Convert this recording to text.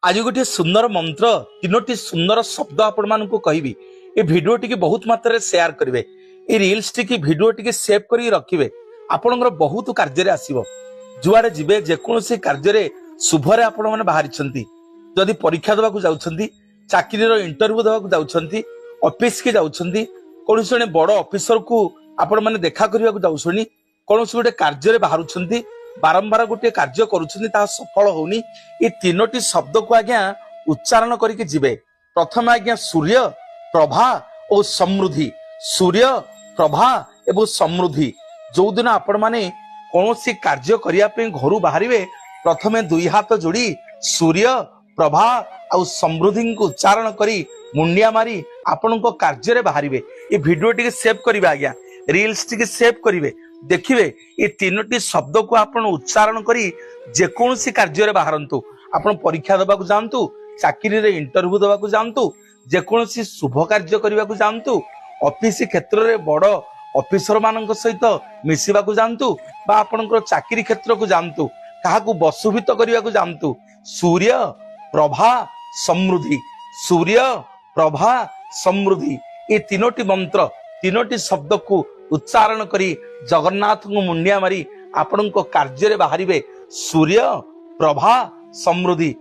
आज गोटे सुंदर मंत्र तीनोटी सुंदर शब्द आपण मानकु कहबी। ए वीडियो टी बहुत मात्रा शेयर करेंगे, ए रील्स टी वीडियो टी सेव कर रखिए। आपणकर बहुत कार्य आसो जुआड़े जीवे जेकोसी कार्य शुभरे आपण मैंने बाहरी जदि परीक्षा देवाक जाउछंती, चाकरीर इंटरव्यू देवाक जाउछंती, ऑफिस के जाउछंती, कौन जड़े बड़ ऑफिसर को आपण मैंने देखा करने जाऊँ, कौन गोटे कार्य बाहर बारंबार गोटे कार्य करुछंती सफल होनी। ये तीनोटी शब्द को आज्ञा उच्चारण करके जिबे। प्रथम आज्ञा सूर्य प्रभा और समृद्धि, सूर्य प्रभा एवं समृद्धि। जो दिन आपण माने कौन सी कार्य करने घर बाहर प्रथमे दुई हाथ जोड़ी सूर्य प्रभा और समृद्धि को उच्चारण करी मुंडिया मारी आपण कार्य बाहर। ये वीडियो टी सेव करेंगे आज्ञा, रील्स टी सेव करेंगे, देखिए ये तीनोटी शब्द को आपण उच्चारण करी जेकोसी कार्य बाहरतु। आपण परीक्षा देवाक जातु, चाकरी रे इंटरव्यू देवाक जातु, जेकोसी शुभ कार्य करने को जातु, ऑफिस क्षेत्र में बड़ ऑफिसर मान सहित मिसवाक जातु, आपणकर चाकरी क्षेत्र को जातु, क्या वसुभित करने को जातु। सूर्य प्रभा समृद्धि, सूर्य प्रभा समृद्धि, ये तीनोटी मंत्र तीनोटी शब्द को उच्चारण करी जगन्नाथ को मुंडिया मारी आपण कार्य बाहर सूर्य प्रभा समृद्धि।